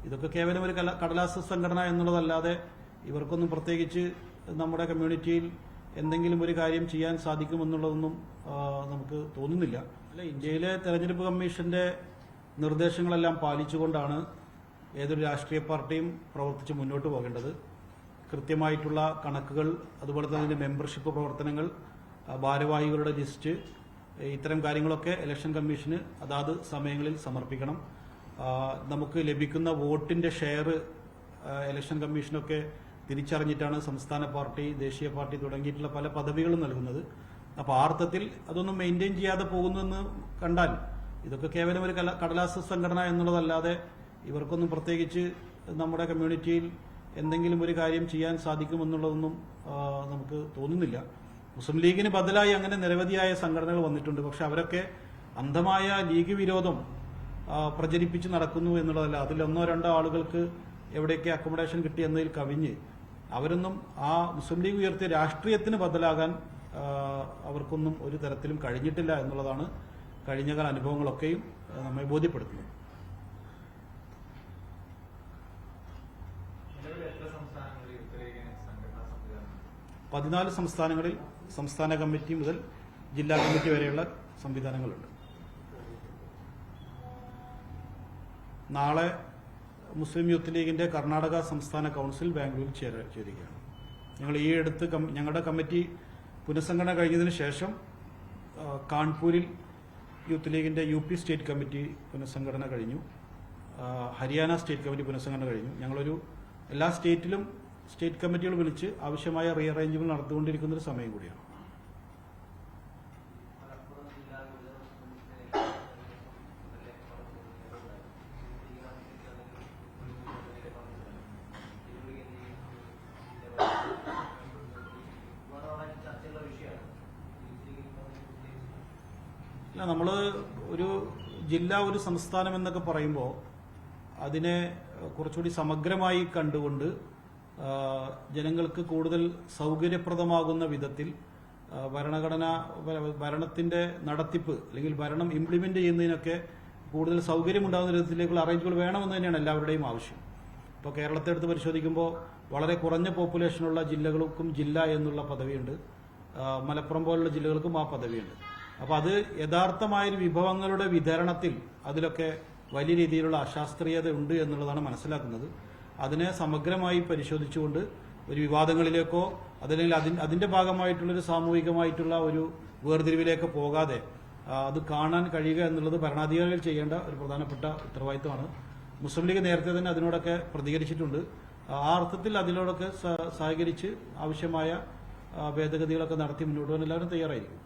ഇതൊക്കെ കേവലം ഒരു കടലാസ് സംഘടന എന്നുള്ളതല്ലാതെ ഇവർക്കൊന്നും പ്രത്യേകിച്ച് നമ്മുടെ കമ്മ്യൂണിറ്റിയിൽ എന്തെങ്കിലും ഒരു കാര്യം ചെയ്യാൻ സാധിക്കുമെന്നുള്ളതൊന്നും നമുക്ക് തോന്നുന്നില്ല. അല്ല, ഇന്ത്യയിലെ തെരഞ്ഞെടുപ്പ് കമ്മീഷന്റെ നിർദ്ദേശങ്ങളെല്ലാം പാലിച്ചുകൊണ്ടാണ് ഏതൊരു രാഷ്ട്രീയ പാർട്ടിയും പ്രവർത്തിച്ച് മുന്നോട്ട് പോകേണ്ടത്. കൃത്യമായിട്ടുള്ള കണക്കുകൾ, അതുപോലെ തന്നെ അതിന്റെ മെമ്പർഷിപ്പ് പ്രവർത്തനങ്ങൾ, ഭാരവാഹികളുടെ ലിസ്റ്റ്, ഇത്തരം കാര്യങ്ങളൊക്കെ ഇലക്ഷൻ കമ്മീഷന് അതാത് സമയങ്ങളിൽ സമർപ്പിക്കണം. നമുക്ക് ലഭിക്കുന്ന വോട്ടിന്റെ ഷെയർ ഇലക്ഷൻ കമ്മീഷനൊക്കെ തിരിച്ചറിഞ്ഞിട്ടാണ് സംസ്ഥാന പാർട്ടി, ദേശീയ പാർട്ടി തുടങ്ങിയിട്ടുള്ള പല പദവികളും നൽകുന്നത്. അപ്പോൾ ആ അർത്ഥത്തിൽ അതൊന്നും മെയിൻറ്റെയിൻ ചെയ്യാതെ പോകുന്നുവെന്ന് കണ്ടാൽ ഇതൊക്കെ കേവലം ഒരു കടലാസ് സംഘടന എന്നുള്ളതല്ലാതെ ഇവർക്കൊന്നും പ്രത്യേകിച്ച് നമ്മുടെ കമ്മ്യൂണിറ്റിയിൽ എന്തെങ്കിലും ഒരു കാര്യം ചെയ്യാൻ സാധിക്കുമെന്നുള്ളതൊന്നും നമുക്ക് തോന്നുന്നില്ല. മുസ്ലിം ലീഗിന് ബദലായി അങ്ങനെ നിരവധിയായ സംഘടനകൾ വന്നിട്ടുണ്ട്. പക്ഷെ അവരൊക്കെ അന്ധമായ ലീഗ് വിരോധം പ്രചരിപ്പിച്ച് നടക്കുന്നു എന്നുള്ളതല്ല. അതിൽ ഒന്നോ രണ്ടോ ആളുകൾക്ക് എവിടെയൊക്കെ അക്കോമഡേഷൻ കിട്ടി എന്നതിൽ കവിഞ്ഞ് അവരൊന്നും ആ മുസ്ലിം ലീഗ് ഉയർത്തിയ രാഷ്ട്രീയത്തിന് ബദലാകാൻ അവർക്കൊന്നും ഒരു തരത്തിലും കഴിഞ്ഞിട്ടില്ല എന്നുള്ളതാണ് കഴിഞ്ഞകാല അനുഭവങ്ങളൊക്കെയും നമ്മെ ബോധ്യപ്പെടുത്തുന്നത്. 14 സംസ്ഥാനങ്ങളിൽ സംസ്ഥാന കമ്മിറ്റി മുതൽ ജില്ലാ കമ്മിറ്റി വരെയുള്ള സംവിധാനങ്ങളുണ്ട്. നാളെ മുസ്ലിം യൂത്ത് ലീഗിന്റെ കർണാടക സംസ്ഥാന കൌൺസിൽ ബാംഗ്ലൂരിൽ ചേരുകയാണ്. ഞങ്ങൾ ഈ അടുത്ത് ഞങ്ങളുടെ കമ്മിറ്റി പുനഃസംഘടന കഴിഞ്ഞതിന് ശേഷം കാൺപൂരിൽ യൂത്ത് ലീഗിന്റെ UP സ്റ്റേറ്റ് കമ്മിറ്റി പുനഃസംഘടന കഴിഞ്ഞു. ഹരിയാന സ്റ്റേറ്റ് കമ്മിറ്റി പുനഃസംഘടന കഴിഞ്ഞു. ഞങ്ങളൊരു എല്ലാ സ്റ്റേറ്റിലും സ്റ്റേറ്റ് കമ്മിറ്റികൾ വിളിച്ച് ആവശ്യമായ റീഅറേഞ്ച്മെന്റ് നടത്തിക്കൊണ്ടിരിക്കുന്ന ഒരു സമയം കൂടിയാണ്. അല്ല, നമ്മൾ ഒരു ജില്ല, ഒരു സംസ്ഥാനം എന്നൊക്കെ പറയുമ്പോൾ അതിനെ കുറച്ചുകൂടി സമഗ്രമായി കണ്ടുകൊണ്ട് ജനങ്ങൾക്ക് കൂടുതൽ സൗകര്യപ്രദമാകുന്ന വിധത്തിൽ ഭരണത്തിന്റെ നടത്തിപ്പ് അല്ലെങ്കിൽ ഭരണം ഇംപ്ലിമെന്റ് ചെയ്യുന്നതിനൊക്കെ കൂടുതൽ സൗകര്യമുണ്ടാകുന്ന വിധത്തിലേക്കുള്ള അറേഞ്ച്മെന്റ് വേണമെന്ന് തന്നെയാണ് എല്ലാവരുടെയും ആവശ്യം. ഇപ്പോൾ കേരളത്തെ എടുത്ത് പരിശോധിക്കുമ്പോൾ വളരെ കുറഞ്ഞ പോപ്പുലേഷനുള്ള ജില്ലകൾക്കും ജില്ല എന്നുള്ള പദവിയുണ്ട്. മലപ്പുറം പോലുള്ള ജില്ലകൾക്കും ആ പദവിയുണ്ട്. അപ്പോൾ അത് യഥാർത്ഥമായൊരു വിഭവങ്ങളുടെ വിതരണത്തിൽ അതിലൊക്കെ വലിയ രീതിയിലുള്ള അശാസ്ത്രീയത ഉണ്ട് എന്നുള്ളതാണ് മനസ്സിലാക്കുന്നത്. അതിനെ സമഗ്രമായി പരിശോധിച്ചുകൊണ്ട് ഒരു വിവാദങ്ങളിലേക്കോ അതല്ലെങ്കിൽ അതിന്റെ ഭാഗമായിട്ടുള്ളൊരു സാമൂഹികമായിട്ടുള്ള ഒരു വേർതിരിവിലേക്ക് പോകാതെ അത് കാണാൻ കഴിയുക എന്നുള്ളത് ഭരണാധികാരികൾ ചെയ്യേണ്ട ഒരു പ്രധാനപ്പെട്ട ഉത്തരവാദിത്തമാണ്. മുസ്ലിം ലീഗ് നേരത്തെ തന്നെ അതിനോടൊക്കെ പ്രതികരിച്ചിട്ടുണ്ട്. ആ അർത്ഥത്തിൽ അതിനോടൊക്കെ സഹകരിച്ച് ആവശ്യമായ ഭേദഗതികളൊക്കെ നടത്തി മുന്നോട്ട് പോകാൻ എല്ലാവരും തയ്യാറായിരിക്കും.